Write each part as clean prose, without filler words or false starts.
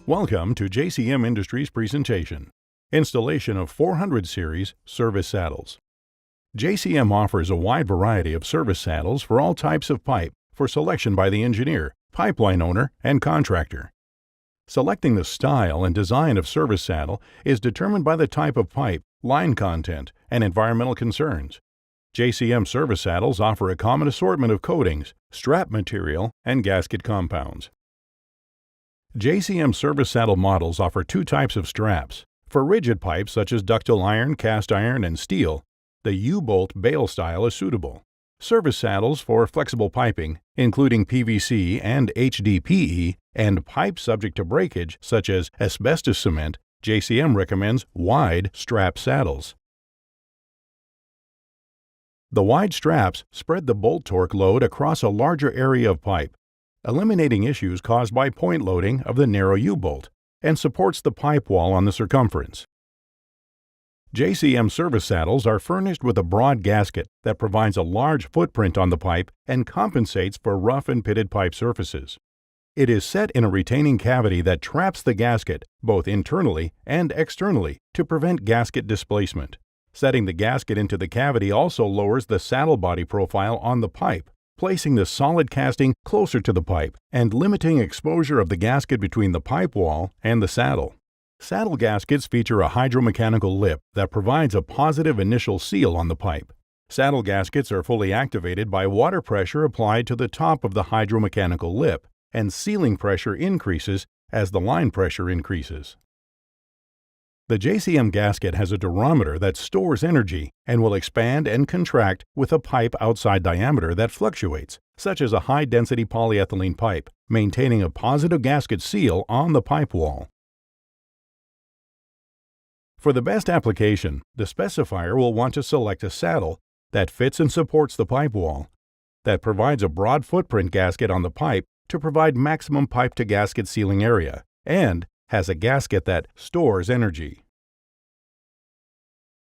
Welcome to JCM Industries presentation, Installation of 400 Series Service Saddles. JCM offers a wide variety of service saddles for all types of pipe for selection by the engineer, pipeline owner, and contractor. Selecting the style and design of service saddle is determined by the type of pipe, line content, and environmental concerns. JCM service saddles offer a common assortment of coatings, strap material, and gasket compounds. JCM service saddle models offer two types of straps. For rigid pipes such as ductile iron, cast iron, and steel, the U-bolt bale style is suitable. Service saddles for flexible piping, including PVC and HDPE, and pipes subject to breakage such as asbestos cement, JCM recommends wide strap saddles. The wide straps spread the bolt torque load across a larger area of pipe, eliminating issues caused by point loading of the narrow U-bolt, and supports the pipe wall on the circumference. JCM service saddles are furnished with a broad gasket that provides a large footprint on the pipe and compensates for rough and pitted pipe surfaces. It is set in a retaining cavity that traps the gasket both internally and externally to prevent gasket displacement. Setting the gasket into the cavity also lowers the saddle body profile on the pipe, placing the solid casting closer to the pipe and limiting exposure of the gasket between the pipe wall and the saddle. Saddle gaskets feature a hydromechanical lip that provides a positive initial seal on the pipe. Saddle gaskets are fully activated by water pressure applied to the top of the hydromechanical lip, and sealing pressure increases as the line pressure increases. The JCM gasket has a durometer that stores energy and will expand and contract with a pipe outside diameter that fluctuates, such as a high-density polyethylene pipe, maintaining a positive gasket seal on the pipe wall. For the best application, the specifier will want to select a saddle that fits and supports the pipe wall, that provides a broad footprint gasket on the pipe to provide maximum pipe-to-gasket sealing area, and has a gasket that stores energy.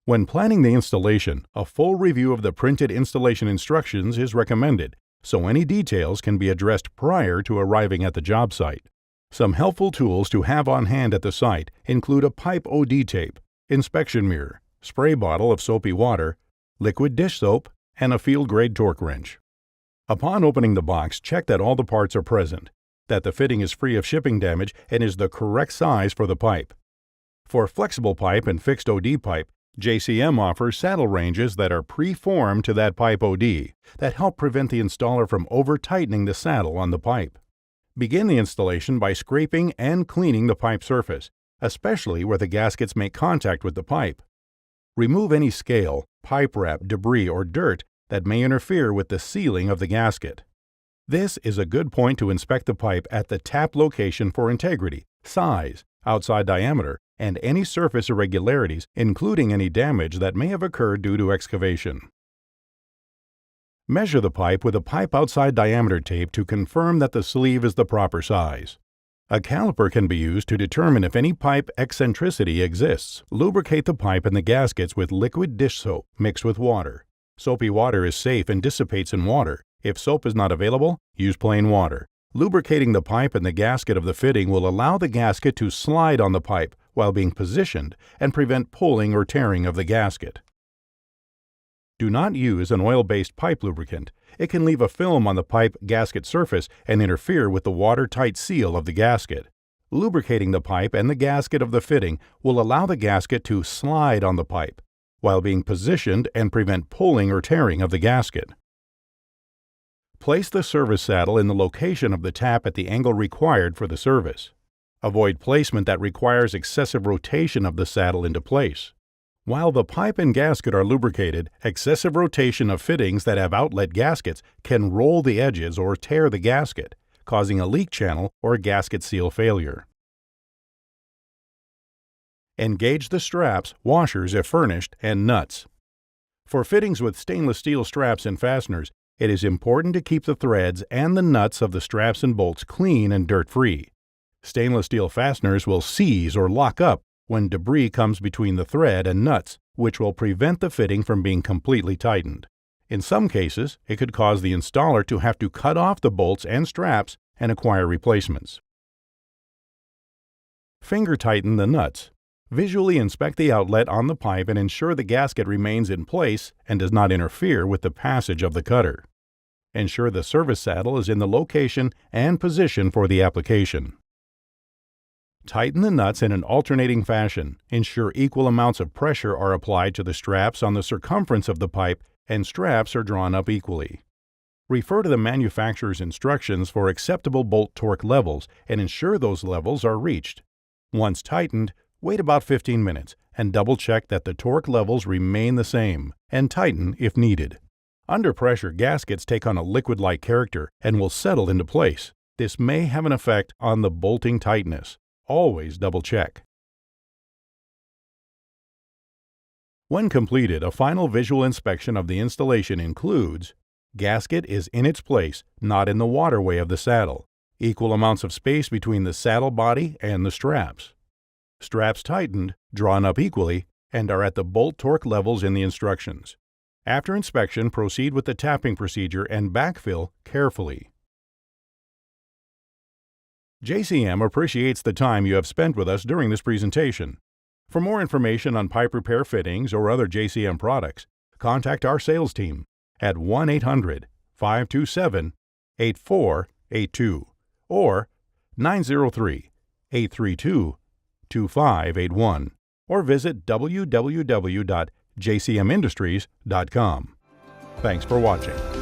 When planning the installation, a full review of the printed installation instructions is recommended, so any details can be addressed prior to arriving at the job site. Some helpful tools to have on hand at the site include a pipe OD tape, inspection mirror, spray bottle of soapy water, liquid dish soap, and a field-grade torque wrench. Upon opening the box, check that all the parts are present, that the fitting is free of shipping damage and is the correct size for the pipe. For flexible pipe and fixed OD pipe, JCM offers saddle ranges that are pre-formed to that pipe OD that help prevent the installer from over-tightening the saddle on the pipe. Begin the installation by scraping and cleaning the pipe surface, especially where the gaskets make contact with the pipe. Remove any scale, pipe wrap, debris, or dirt that may interfere with the sealing of the gasket. This is a good point to inspect the pipe at the tap location for integrity, size, outside diameter, and any surface irregularities, including any damage that may have occurred due to excavation. Measure the pipe with a pipe outside diameter tape to confirm that the sleeve is the proper size. A caliper can be used to determine if any pipe eccentricity exists. Lubricate the pipe and the gaskets with liquid dish soap mixed with water. Soapy water is safe and dissipates in water. If soap is not available, use plain water. Lubricating the pipe and the gasket of the fitting will allow the gasket to slide on the pipe while being positioned and prevent pulling or tearing of the gasket. Do not use an oil-based pipe lubricant. It can leave a film on the pipe gasket surface and interfere with the watertight seal of the gasket. Lubricating the pipe and the gasket of the fitting will allow the gasket to slide on the pipe while being positioned and prevent pulling or tearing of the gasket. Place the service saddle in the location of the tap at the angle required for the service. Avoid placement that requires excessive rotation of the saddle into place. While the pipe and gasket are lubricated, excessive rotation of fittings that have outlet gaskets can roll the edges or tear the gasket, causing a leak channel or gasket seal failure. Engage the straps, washers if furnished, and nuts. For fittings with stainless steel straps and fasteners, it is important to keep the threads and the nuts of the straps and bolts clean and dirt-free. Stainless steel fasteners will seize or lock up when debris comes between the thread and nuts, which will prevent the fitting from being completely tightened. In some cases, it could cause the installer to have to cut off the bolts and straps and acquire replacements. Finger tighten the nuts. Visually inspect the outlet on the pipe and ensure the gasket remains in place and does not interfere with the passage of the cutter. Ensure the service saddle is in the location and position for the application. Tighten the nuts in an alternating fashion. Ensure equal amounts of pressure are applied to the straps on the circumference of the pipe and straps are drawn up equally. Refer to the manufacturer's instructions for acceptable bolt torque levels and ensure those levels are reached. Once tightened, wait about 15 minutes and double-check that the torque levels remain the same, and tighten if needed. Under pressure, gaskets take on a liquid-like character and will settle into place. This may have an effect on the bolting tightness. Always double-check. When completed, a final visual inspection of the installation includes: gasket is in its place, not in the waterway of the saddle. Equal amounts of space between the saddle body and the straps. Straps tightened, drawn up equally, and are at the bolt torque levels in the instructions. After inspection, proceed with the tapping procedure and backfill carefully. JCM appreciates the time you have spent with us during this presentation. For more information on pipe repair fittings or other JCM products, contact our sales team at 1-800-527-8482 or 903-832-2581 or visit www.jcmindustries.com. Thanks for watching.